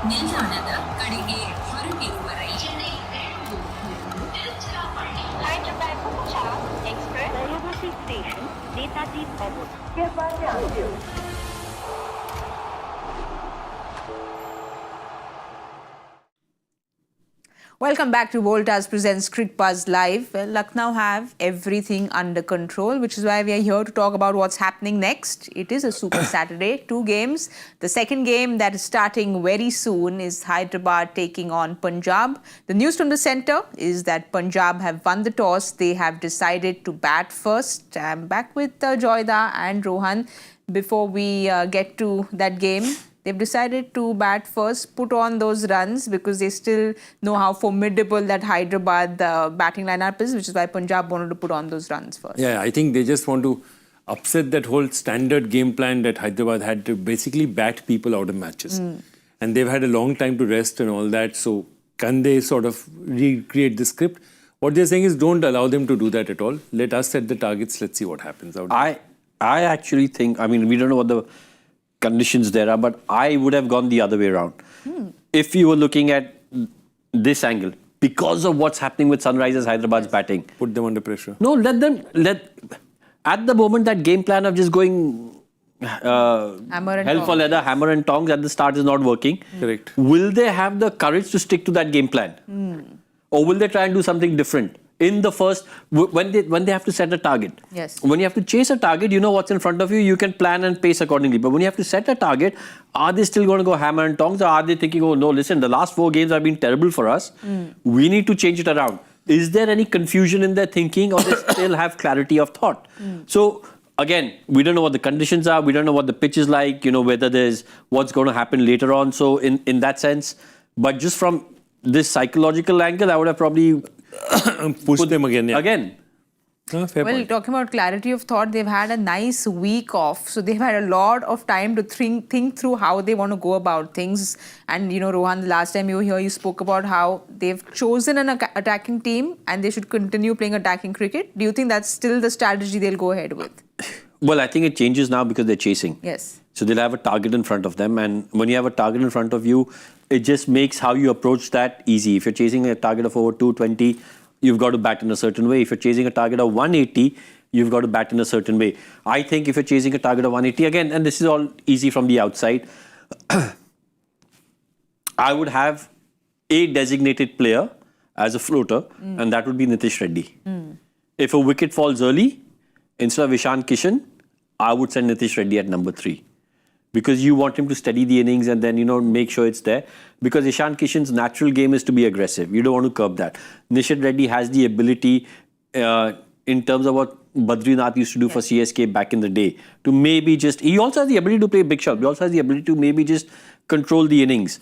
ನಿಲ್ದಾಣದ ಕಡೆಗೆ ಹೊರಟಿರುವ ರೈಲು Hyderabad Punjab Express Hyderabad Station Netaji Bhavan. Welcome back to Voltas presents Cricbuzz Live. Well, Lucknow have everything under control, which is why we are here to talk about what's happening next. It is a Super Saturday, 2 games. The second game that is starting very soon is Hyderabad taking on Punjab. The news from the centre is that Punjab have won the toss. They have decided to bat first. I'm back with Joyda and Rohan. Before we get to that game, they've decided to bat first, put on those runs because they still know how formidable that Hyderabad batting lineup is, which is why Punjab wanted to put on those runs first. Yeah, I think they just want to upset that whole standard game plan that Hyderabad had to basically bat people out of matches. And they've had a long time to rest and all that. So can they sort of recreate the script? What they're saying is don't allow them to do that at all. Let us set the targets. Let's see what happens out there. I actually think, I mean, we don't know what the conditions there are, but I would have gone the other way around. If you were looking at this angle, because of what's happening with Sunrisers Hyderabad's batting. Put them under pressure. No, at the moment that game plan of just going hell for leather, hammer and tongs at the start is not working. Correct. Will they have the courage to stick to that game plan? Or will they try and do something different? In the first, when they have to set a target. Yes. When you have to chase a target, you know what's in front of you, you can plan and pace accordingly. But when you have to set a target, are they still going to go hammer and tongs, or are they thinking, oh no, listen, the last 4 games have been terrible for us. We need to change it around. Is there any confusion in their thinking, or they still have clarity of thought? So again, we don't know what the conditions are, we don't know what the pitch is like, you know, whether there's what's going to happen later on. So in that sense, but just from this psychological angle, I would have probably Push them again. Yeah. Fair Well, point. talking about clarity of thought, they've had a nice week off. So they've had a lot of time to think through how they want to go about things. And, you know, Rohan, the last time you were here, you spoke about how they've chosen an attacking team and they should continue playing attacking cricket. Do you think that's still the strategy they'll go ahead with? Well, I think it changes now because they're chasing. Yes. So they'll have a target in front of them. And when you have a target in front of you, it just makes how you approach that easy. If you're chasing a target of over 220, you've got to bat in a certain way. If you're chasing a target of 180, you've got to bat in a certain way. I think if you're chasing a target of 180, again, and this is all easy from the outside, I would have a designated player as a floater, and that would be Nitish Reddy. If a wicket falls early, instead of Ishan Kishan, I would send Nitish Reddy at number 3. Because you want him to steady the innings and then, you know, make sure it's there. Because Ishan Kishan's natural game is to be aggressive. You don't want to curb that. Nitish Reddy has the ability, in terms of what Badrinath used to do for CSK back in the day, to maybe just... He also has the ability to play big shot. He also has the ability to maybe just control the innings.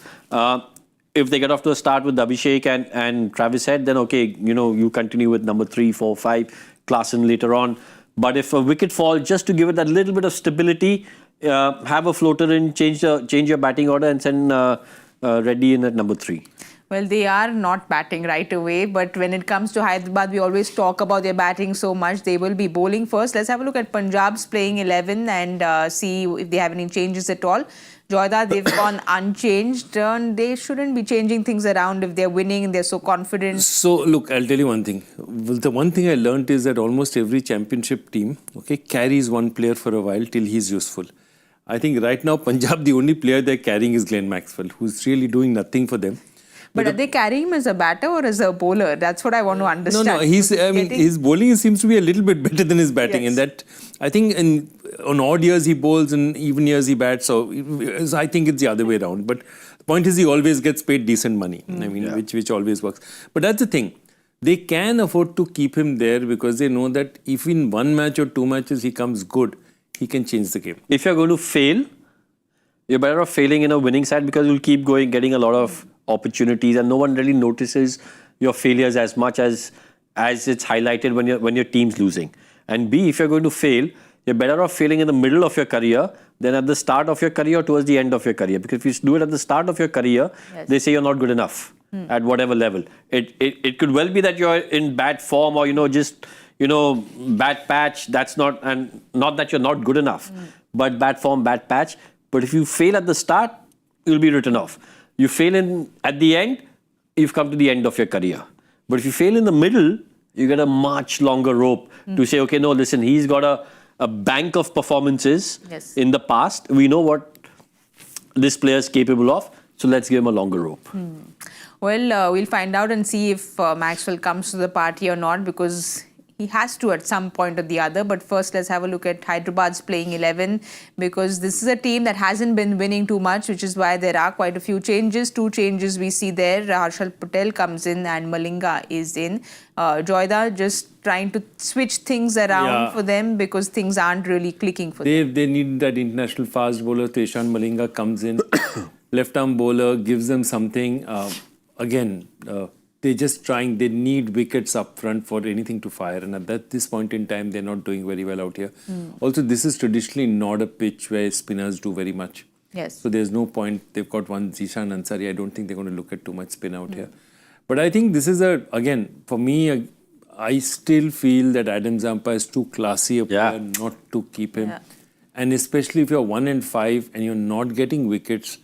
If they get off to a start with Abhishek and Travis Head, then okay, you know, you continue with number 3, 4, 5, Klaasen later on. But if a wicket falls, just to give it that little bit of stability, have a floater in, change your batting order and send Reddy in at number 3. Well, they are not batting right away, but when it comes to Hyderabad, we always talk about their batting so much. They will be bowling first. Let's have a look at Punjab's playing 11 and see if they have any changes at all. Joyda, they've gone unchanged, and they shouldn't be changing things around if they're winning and they're so confident. So, look, I'll tell you one thing. Well, the one thing I learned is that almost every championship team, carries one player for a while till he's useful. I think right now, Punjab, the only player they're carrying is Glenn Maxwell, who's really doing nothing for them. But are they carrying him as a batter or as a bowler? That's what I want to understand. No, his bowling seems to be a little bit better than his batting. Yes. And that, I think on odd years he bowls and even years he bats. So I think it's the other way around. But the point is he always gets paid decent money. Which always works. But that's the thing. They can afford to keep him there because they know that if in 1 match or 2 matches he comes good, he can change the game. If you're going to fail, you're better off failing in a winning side because you'll keep going, getting a lot of opportunities, and no one really notices your failures as much as it's highlighted when your team's losing. And B, if you're going to fail, you're better off failing in the middle of your career than at the start of your career or towards the end of your career. Because if you do it at the start of your career, they say you're not good enough at whatever level. It could well be that you're in bad form or, bad patch. That's not, and not that you're not good enough, but bad form, bad patch. But if you fail at the start, you'll be written off. You fail at the end, you've come to the end of your career. But if you fail in the middle, you get a much longer rope to say, okay, no, listen, he's got a bank of performances in the past. We know what this player is capable of, so let's give him a longer rope. Well, we'll find out and see if Maxwell comes to the party or not, because he has to at some point or the other. But first, let's have a look at Hyderabad's playing 11, because this is a team that hasn't been winning too much, which is why there are quite a few changes. 2 changes we see there. Harshal Patel comes in and Malinga is in. Joyda just trying to switch things around for them, because things aren't really clicking for them. They need that international fast bowler. Ishan Malinga comes in. Left arm bowler gives them something. They're just trying, they need wickets up front for anything to fire. And at this point in time, they're not doing very well out here. Also, this is traditionally not a pitch where spinners do very much. Yes. So there's no point. They've got one Zishan Ansari. I don't think they're going to look at too much spin out here. But I think this is for me, I still feel that Adam Zampa is too classy a player not to keep him. And especially if you're 1 and 5 and you're not getting wickets,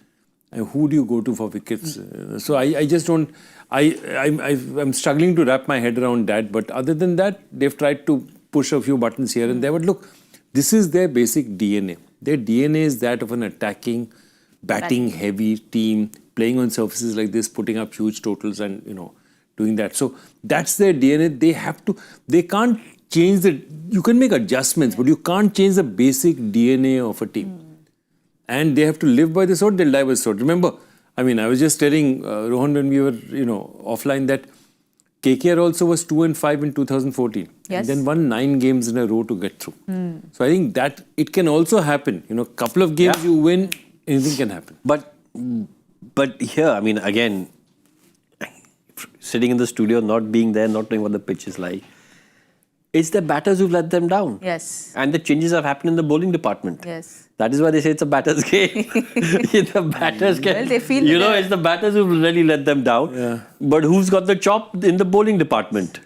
who do you go to for wickets? So I just don't... I'm struggling to wrap my head around that. But other than that, they've tried to push a few buttons here and there. But look, this is their basic DNA. Their DNA is that of an attacking, batting-heavy team, playing on surfaces like this, putting up huge totals and, doing that. So that's their DNA. They can't change you can make adjustments, but you can't change the basic DNA of a team. And they have to live by the sword, they'll die by the sword. Remember, I was just telling Rohan when we were, offline, that KKR also was 2 and 5 in 2014. Yes. And then won 9 games in a row to get through. So I think that it can also happen. Couple of games you win, anything can happen. But here, again, sitting in the studio, not being there, not knowing what the pitch is like, it's the batters who've let them down. Yes. And the changes have happened in the bowling department. Yes. That is why they say it's a batter's game. The batters can... Well, they feel it's the batters who really let them down. Yeah. But who's got the chop in the bowling department?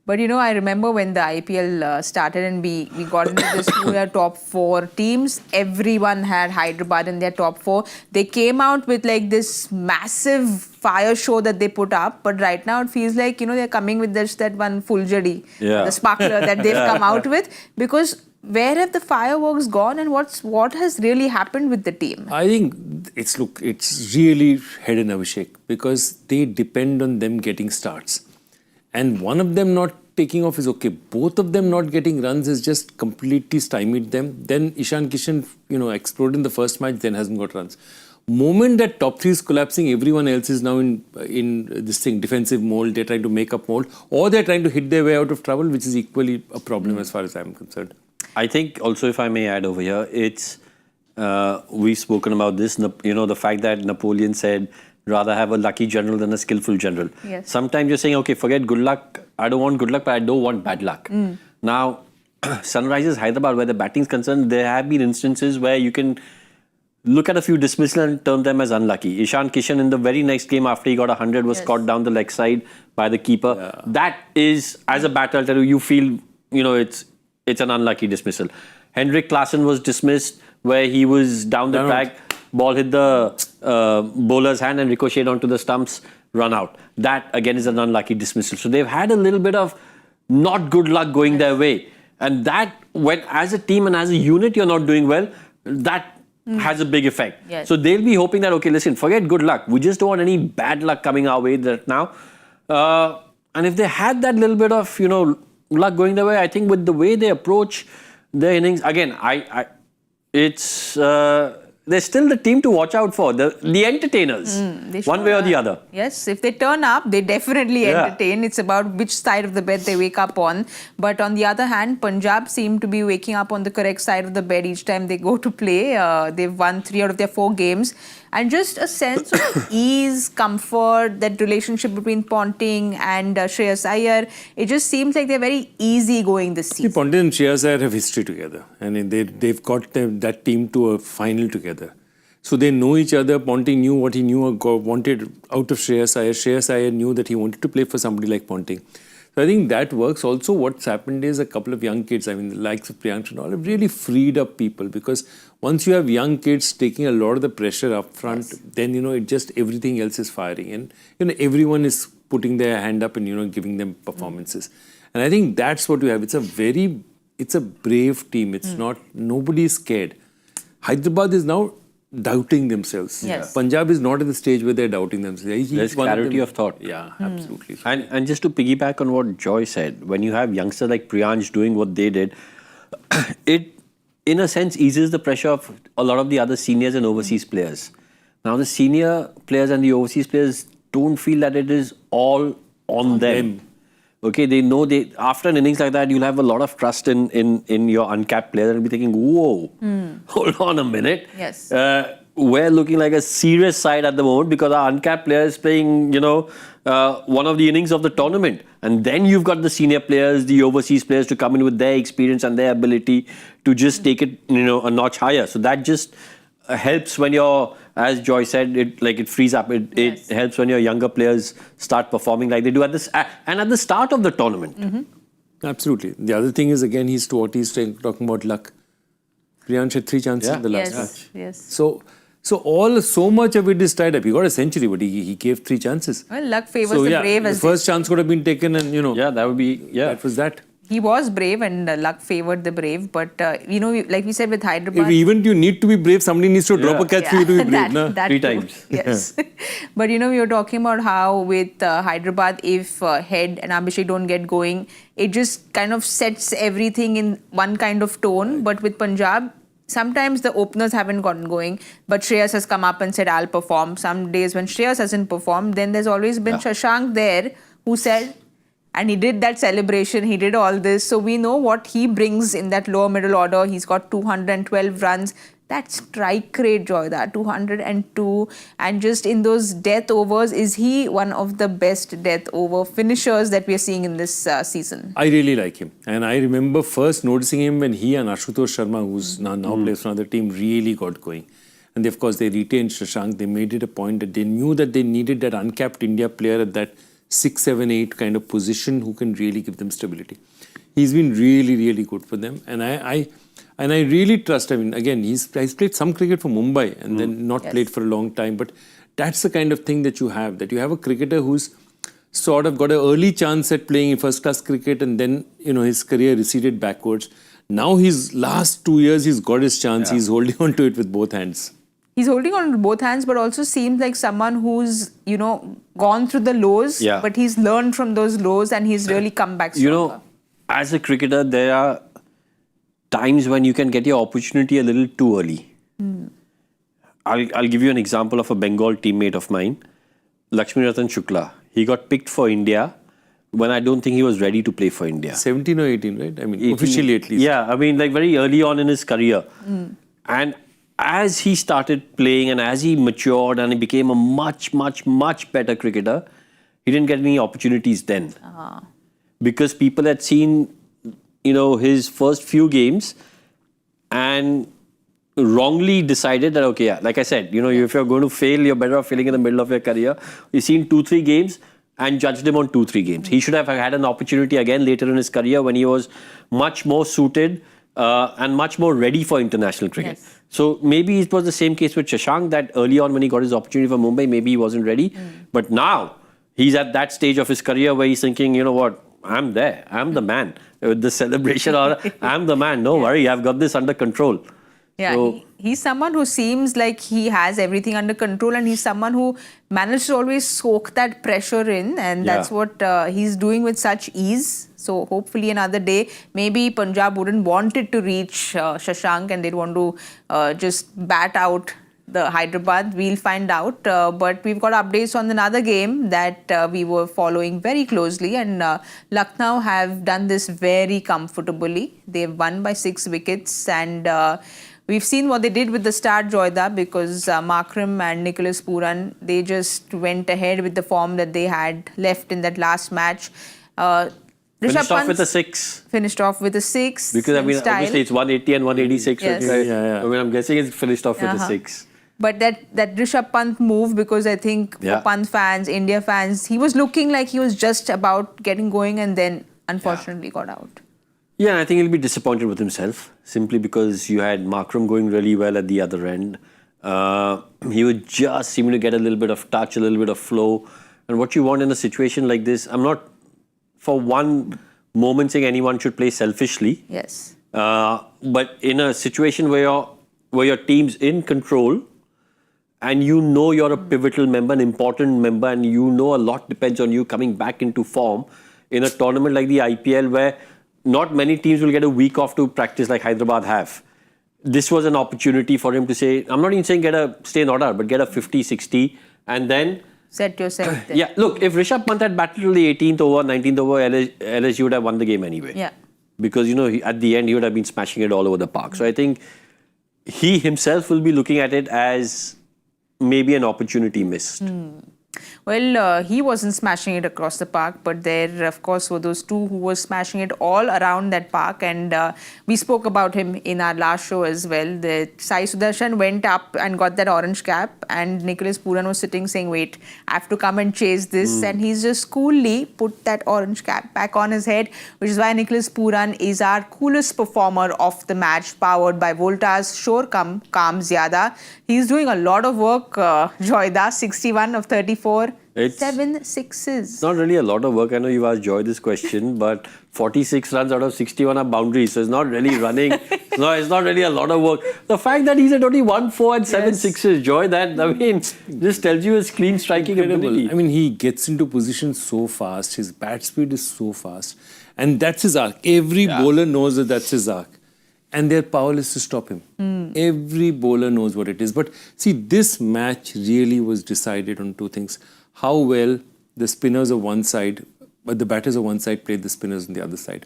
But I remember when the IPL started and we got into this top 4 teams, everyone had Hyderabad in their top 4. They came out with like this massive fire show that they put up. But right now it feels like, they're coming with that one Fuljadi, the sparkler that they've come out with. Because where have the fireworks gone and what has really happened with the team? I think it's really head and Abhishek, because they depend on them getting starts. And one of them not taking off is okay. Both of them not getting runs is just completely stymied them. Then Ishan Kishan, exploded in the first match, then hasn't got runs. Moment that top 3 is collapsing, everyone else is now in this thing, defensive mold. They're trying to make up mold, or they're trying to hit their way out of trouble, which is equally a problem as far as I'm concerned. I think also, if I may add over here, it's we've spoken about this. The fact that Napoleon said, rather have a lucky general than a skillful general. Yes. Sometimes you're saying, okay, forget good luck. I don't want good luck, but I don't want bad luck. Now, Sunrisers Hyderabad, where the batting is concerned, there have been instances where you can look at a few dismissals and term them as unlucky. Ishan Kishan in the very next game after he got 100 was caught down the leg side by the keeper. Yeah. That is, as a batter, I'll tell you feel, it's an unlucky dismissal. Henrik Klaassen was dismissed where he was down the track. Ball hit the bowler's hand and ricocheted onto the stumps, run out. That, again, is an unlucky dismissal. So they've had a little bit of not good luck going their way. And that, when as a team and as a unit you're not doing well, that has a big effect. Yes. So they'll be hoping that, okay, listen, forget good luck. We just don't want any bad luck coming our way right now. And if they had that little bit of, luck going their way, I think with the way they approach their innings, again, they're still the team to watch out for, the entertainers, one way or the other. Yes, if they turn up, they definitely entertain. It's about which side of the bed they wake up on. But on the other hand, Punjab seem to be waking up on the correct side of the bed each time they go to play. They've won 3 out of their 4 games. And just a sense of ease, comfort, that relationship between Ponting and Shreyas Iyer, it just seems like they're very easy going this season. Ponting and Shreyas Iyer have history together. And they've got that team to a final together. So they know each other. Ponting knew what he knew or wanted out of Shreyas Iyer. Shreyas Iyer knew that he wanted to play for somebody like Ponting. So I think that works. Also, what's happened is a couple of young kids, I mean, the likes of Priyansh and all, have really freed up people, because once you have young kids taking a lot of the pressure up front, then, it just everything else is firing. And, everyone is putting their hand up and, giving them performances. And I think that's what you have. It's a brave team. It's not, nobody is scared. Hyderabad is now doubting themselves. Yes. Punjab is not at the stage where they're doubting themselves. There's clarity of thought. Yeah, absolutely. And just to piggyback on what Joy said, when you have youngsters like Priyansh doing what they did, it, in a sense, eases the pressure of a lot of the other seniors and overseas players. Now, the senior players and the overseas players don't feel that it is all on them. Okay, they know after an innings like that, you'll have a lot of trust in your uncapped player and be thinking, whoa, hold on a minute. Yes. We're looking like a serious side at the moment because our uncapped player is playing, one of the innings of the tournament. And then you've got the senior players, the overseas players to come in with their experience and their ability to just take it, a notch higher. So that just helps when you're, as Joy said, it frees up. It helps when your younger players start performing like they do at the start of the tournament. Absolutely. The other thing is, again, he's talking about luck. Priyansh had 3 chances in the last match. Yes. So much of it is tied up. He got a century, but he gave 3 chances. Well, luck favors the brave. The first chance could have been taken, and that would be that was that. He was brave, and luck favored the brave. But like we said with Hyderabad, Even you need to be brave, somebody needs to drop a catch for you to be brave. that 3 too. times. Yes. But we were talking about how with Hyderabad, if Head and Abhishek don't get going, it just kind of sets everything in one kind of tone. But with Punjab, sometimes the openers haven't gotten going, but Shreyas has come up and said, I'll perform. Some days when Shreyas hasn't performed, then there's always been Shashank there who said, and he did that celebration, he did all this. So we know what he brings in that lower middle order. He's got 212 runs. That strike rate, Joy, that 202. And just in those death overs, is he one of the best death over finishers that we are seeing in this season? I really like him. And I remember first noticing him when he and Ashutosh Sharma, who's now plays for another team, really got going. And of course, they retained Shashank. They made it a point that they knew that they needed that uncapped India player at that 6, 7, 8 kind of position who can really give them stability. He's been really, really good for them. And I really trust, again, he's played some cricket for Mumbai and then not played for a long time. But that's the kind of thing that you have a cricketer who's sort of got an early chance at playing first-class cricket, and then, his career receded backwards. Now his last 2 years, he's got his chance. He's holding on to it with both hands. He's holding on to both hands, but also seems like someone who's, gone through the lows, but he's learned from those lows and he's really come back stronger. As a cricketer, there are times when you can get your opportunity a little too early. I'll give you an example of a Bengal teammate of mine, Lakshminathan Shukla. He got picked for India when I don't think he was ready to play for India. 17 or 18, right? 18, officially at least. Yeah, very early on in his career. And as he started playing and as he matured and he became a much, much, much better cricketer, he didn't get any opportunities then. Because people had seen, his first few games and wrongly decided that, okay, like I said, if you're going to fail, you're better off failing in the middle of your career. You've seen 2-3 games and judged him on 2-3 games. He should have had an opportunity again later in his career when he was much more suited and much more ready for international cricket. Yes. So maybe it was the same case with Shashank, that early on when he got his opportunity for Mumbai, maybe he wasn't ready. But now he's at that stage of his career where he's thinking, you know what, I'm there. I'm the man. With the celebration, I'm the man. No worry, I've got this under control. Yeah, So, he's someone who seems like he has everything under control, and he's someone who managed to always soak that pressure in, and that's what he's doing with such ease. So hopefully another day, maybe Punjab wouldn't want it to reach Shashank and they'd want to just bat out the Hyderabad. We'll find out. But we've got updates on another game that we were following very closely, and Lucknow have done this very comfortably. They've won by 6 wickets, and we've seen what they did with the start, Joyda, because Makram and Nicholas Pooran, they just went ahead with the form that they had left in that last match. finished off with a 6. Finished off with a 6. Because obviously it's 180 and 186. Yes. I'm guessing it's finished off with a 6. But that Rishabh Pant move, because I think for Pant fans, India fans, he was looking like he was just about getting going and then unfortunately got out. Yeah, and I think he'll be disappointed with himself simply because you had Markram going really well at the other end. He would just seem to get a little bit of touch, a little bit of flow. And what you want in a situation like this, I'm not for one moment saying anyone should play selfishly. Yes. But in a situation where your team's in control and you know you're a pivotal member, an important member, and you know a lot depends on you coming back into form in a tournament like the IPL where not many teams will get a week off to practice like Hyderabad have. This was an opportunity for him to say, I'm not even saying stay not out, but get a 50, 60 and then set yourself there. Yeah, look, if Rishabh Pant had batted till the 18th over, 19th over, LSU would have won the game anyway. Yeah. Because, at the end, he would have been smashing it all over the park. So I think he himself will be looking at it as maybe an opportunity missed. Well, he wasn't smashing it across the park, but there, of course, were those two who were smashing it all around that park. And we spoke about him in our last show as well. The Sai Sudarshan went up and got that orange cap, and Nicholas Pooran was sitting saying, wait, I have to come and chase this. And he's just coolly put that orange cap back on his head, which is why Nicholas Pooran is our coolest performer of the match, powered by Voltas, Shore Kam Zyada. He's doing a lot of work, Joyda, 61 of 34. 7 sixes. It's not really a lot of work. I know you've asked Joy this question, but 46 runs out of 61 are boundaries. So it's not really running. It's not really a lot of work. The fact that he's at only 1 4 and 7 sixes, Joy, just tells you his clean striking ability. I mean, he gets into position so fast. His bat speed is so fast. And that's his arc. Every bowler knows that that's his arc. And they're powerless to stop him. Every bowler knows what it is. But see, this match really was decided on two things. How well the spinners of one side, but the batters of one side played the spinners on the other side.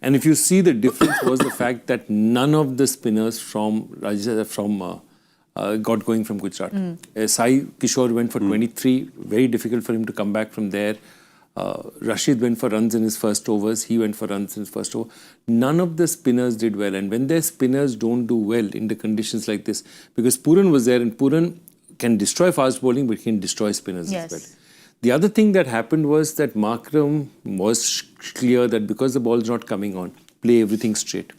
And if you see, the difference was the fact that none of the spinners got going from Gujarat. Sai Kishore went for 23. Very difficult for him to come back from there. Rashid went for runs in his first overs. He went for runs in his first over. None of the spinners did well. And when their spinners don't do well in the conditions like this, because Pooran was there, and Pooran can destroy fast bowling, but he can destroy spinners as well. The other thing that happened was that Markram was clear that because the ball's not coming on, play everything straight.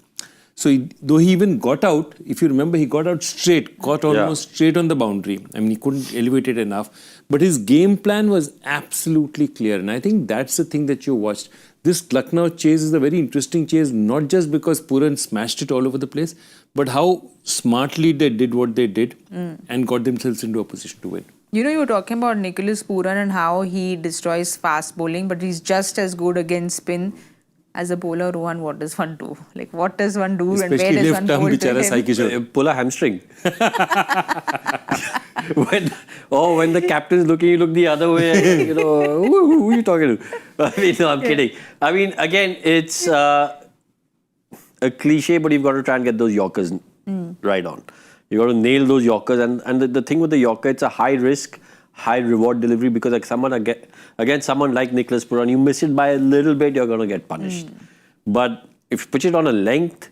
So though he even got out, if you remember, he got out straight, got almost straight on the boundary. I mean, he couldn't elevate it enough. But his game plan was absolutely clear. And I think that's the thing that you watched. This Lucknow chase is a very interesting chase, not just because Pooran smashed it all over the place, but how smartly they did what they did and got themselves into a position to win. You were talking about Nicholas Pooran and how he destroys fast bowling, but he's just as good against spin. As a bowler, Rohan, what does one do? Like, what does one do and where does one bowl to him? Pull a hamstring. when the captain's looking, you look the other way. Who are you talking to? I mean, no, I'm kidding. I mean, again, it's a cliche, but you've got to try and get those Yorkers right on. You've got to nail those Yorkers. And the thing with the Yorker, it's a high risk, high reward delivery, because like against someone like Nicholas Pooran, you miss it by a little bit, you're going to get punished. But if you put it on a length,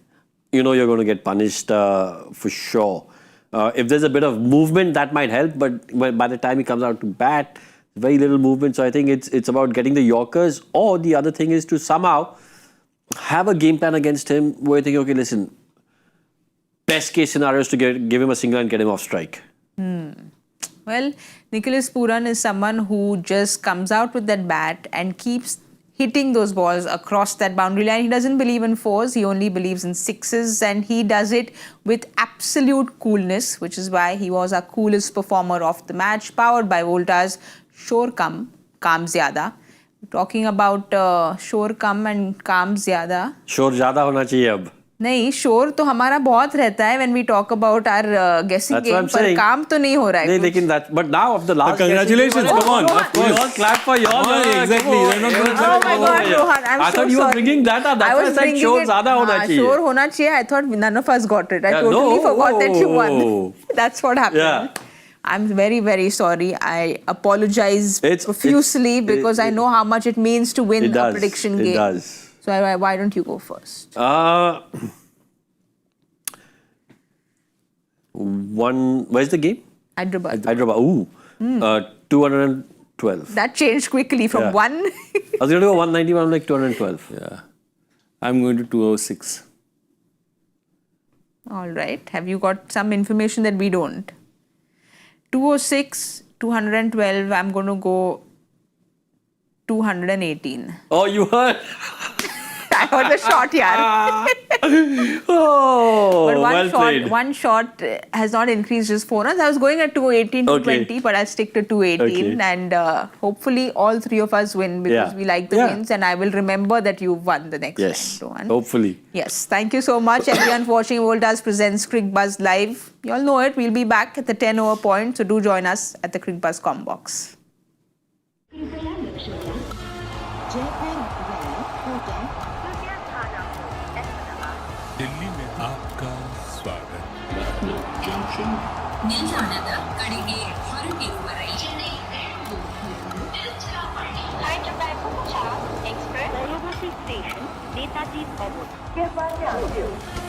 you're going to get punished for sure. If there's a bit of movement, that might help, but by the time he comes out to bat, very little movement. So I think it's about getting the Yorkers, or the other thing is to somehow have a game plan against him where you think, okay, listen, best case scenario is to give him a single and get him off strike. Well, Nicholas Pooran is someone who just comes out with that bat and keeps hitting those balls across that boundary line. He doesn't believe in fours, he only believes in sixes, and he does it with absolute coolness, which is why he was our coolest performer of the match, powered by Voltas, Shore Kam Zyada. Talking about Shore Kam and Kam Zyada. Shore ज़्यादा होना चाहिए अब. नहीं, शोर तो हमारा बहुत रहता है when we talk about our guessing game, पर काम तो नहीं हो रहा है. नहीं, लेकिन but now of the last. Congratulations, come on. Of course. We all clap for yours. Exactly. Oh my God, Rohan, I thought you were bringing that up. That's why I said शोर ज़्यादा होना चाहिए. शोर होना चाहिए. I thought none of us got it. I totally forgot that you won. That's what happened. Yeah. I'm very, very sorry. I apologize profusely because I know how much it means to win a prediction game. It does. So why don't you go first? Where's the game? Hyderabad. Hyderabad. Ooh. 212. That changed quickly from Yeah. 1. I was going to go 190, but I'm like 212. Yeah. I'm going to 206. All right. Have you got some information that we don't? 206, 212. I'm going to go 218. Oh, you heard? I heard the shot, yeah. Oh, But well played. one shot has not increased just 4 runs. I was going at 218, 220, but I'll stick to 218. Okay. And hopefully all three of us win because we like the wins. And I will remember that you won the next Yes, time, Rohan. hopefully. Yes, thank you so much everyone for watching Voltas presents Cricbuzz Live. You all know it. We'll be back at the 10 over point. So do join us at the Cricbuzz com box. Delhi में आपका स्वागत ನಿಲ್ದಾಣದ ಕಡೆಗೆ ಹೊರಟಿರುವರೆ Chennai Hyderabad Punjab Express Station Netaji Obot.